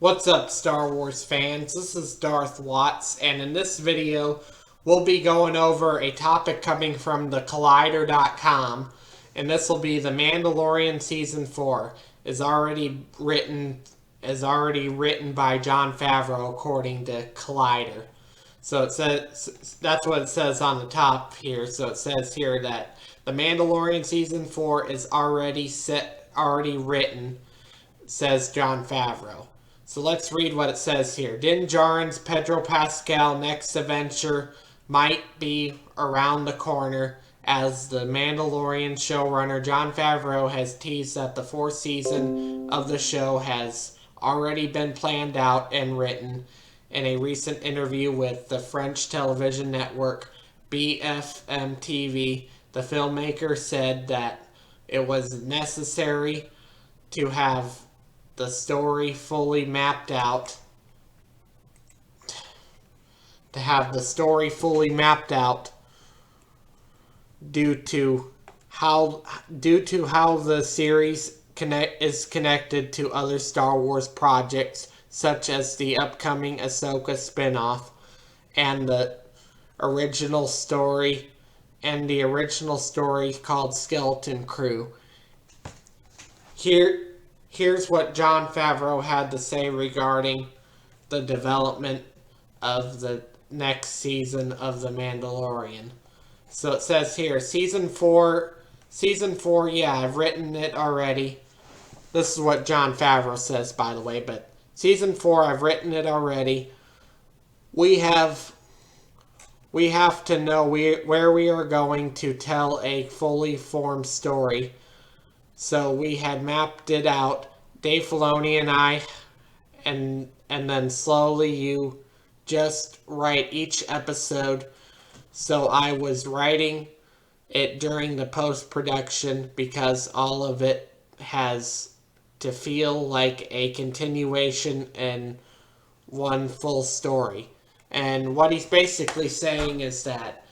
What's up, Star Wars fans? This is Darth Watts, and in this video, we'll be going over a topic coming from the Collider.com, and this will be The Mandalorian Season 4 is already written by Jon Favreau according to Collider. So it says that's what it says on the top here. So it says here that The Mandalorian Season 4 is already written, says Jon Favreau. So let's read what it says here. Din Djarin's Pedro Pascal next adventure might be around the corner, as the Mandalorian showrunner Jon Favreau has teased that the fourth season of the show has already been planned out and written. In a recent interview with the French television network BFM TV, the filmmaker said that it was necessary to have the story fully mapped out due to how the series is connected to other Star Wars projects, such as the upcoming Ahsoka spin-off and the original story called Skeleton Crew. Here's what Jon Favreau had to say regarding the development of the next season of The Mandalorian. So it says here, Season 4, yeah, I've written it already. This is what Jon Favreau says, by the way, but Season 4, I've written it already. We have to know where we are going to tell a fully formed story. So we had mapped it out, Dave Filoni and I, and then slowly you just write each episode. So I was writing it during the post-production because all of it has to feel like a continuation and one full story. And what he's basically saying is that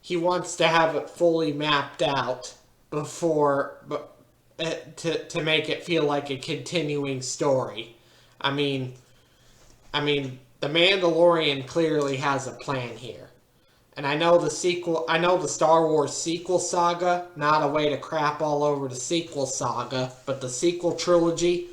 he wants to have it fully mapped out to make it feel like a continuing story. I mean, The Mandalorian clearly has a plan here. And I know the Star Wars sequel saga, not a way to crap all over the sequel saga, but the sequel trilogy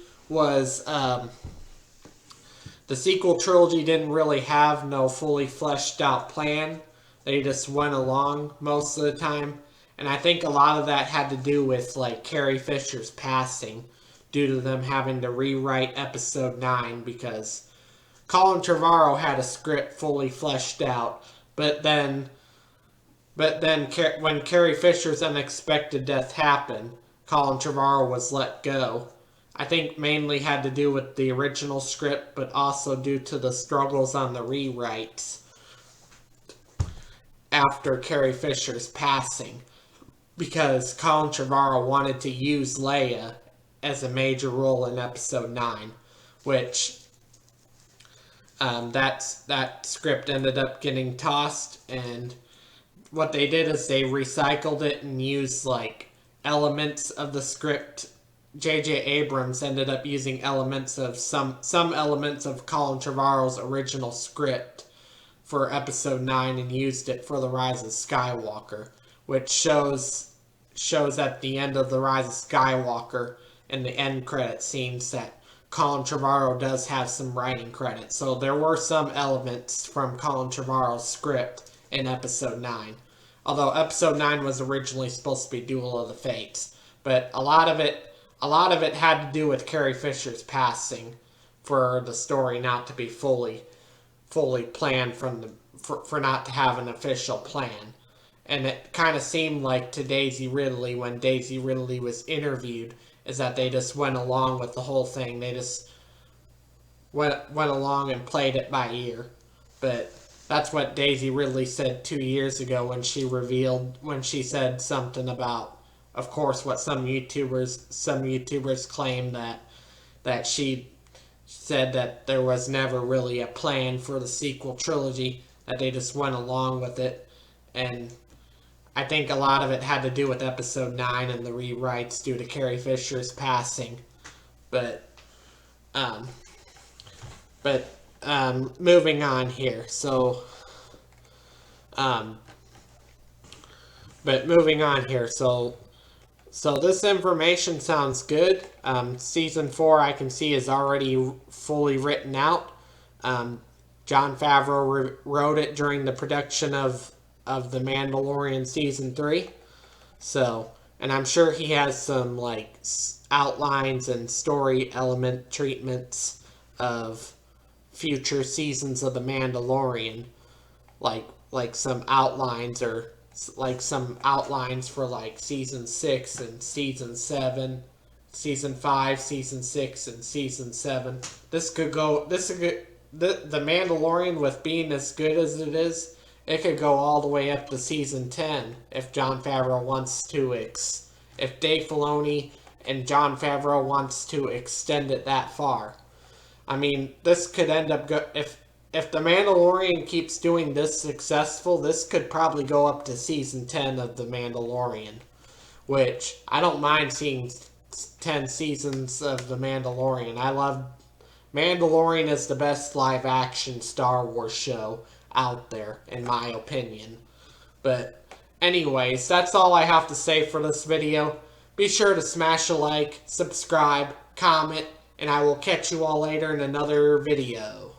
didn't really have no fully fleshed out plan. They just went along most of the time. And I think a lot of that had to do with, like, Carrie Fisher's passing, due to them having to rewrite Episode 9, because Colin Trevorrow had a script fully fleshed out, but then when Carrie Fisher's unexpected death happened, Colin Trevorrow was let go. I think mainly had to do with the original script, but also due to the struggles on the rewrites after Carrie Fisher's passing, because Colin Trevorrow wanted to use Leia as a major role in Episode 9, which that script ended up getting tossed, and what they did is they recycled it and used, like, elements of the script. J.J. Abrams ended up using elements of some elements of Colin Trevorrow's original script for Episode 9 and used it for The Rise of Skywalker, which shows at the end of The Rise of Skywalker in the end credit scenes that Colin Trevorrow does have some writing credit. So there were some elements from Colin Trevorrow's script in Episode 9. Although Episode 9 was originally supposed to be Duel of the Fates. But a lot of it had to do with Carrie Fisher's passing for the story not to be fully planned for not to have an official plan. And it kind of seemed like to Daisy Ridley, when Daisy Ridley was interviewed, is that they just went along with the whole thing. They just went along and played it by ear. But that's what Daisy Ridley said 2 years ago when she said something about, of course, what some YouTubers claim that she said that there was never really a plan for the sequel trilogy, that they just went along with it. And I think a lot of it had to do with Episode 9 and the rewrites due to Carrie Fisher's passing. But But moving on here. So this information sounds good. Season 4 I can see is already fully written out. Jon Favreau wrote it during the production of The Mandalorian Season 3. So, and I'm sure he has some like outlines and story element treatments of future seasons of The Mandalorian, like some outlines or like some outlines for like season 6 and season 7, season 5, season 6 and season 7. This could go the Mandalorian, with being as good as it is, it could go all the way up to season 10 if Jon Favreau wants to if Dave Filoni and Jon Favreau wants to extend it that far. I mean, this could end up if The Mandalorian keeps doing this successful, this could probably go up to season 10 of The Mandalorian, which I don't mind seeing 10 seasons of The Mandalorian. I love Mandalorian is the best live action Star Wars show out there, in my opinion. But anyways, that's all I have to say for this video. Be sure to smash a like, subscribe, comment, and I will catch you all later in another video.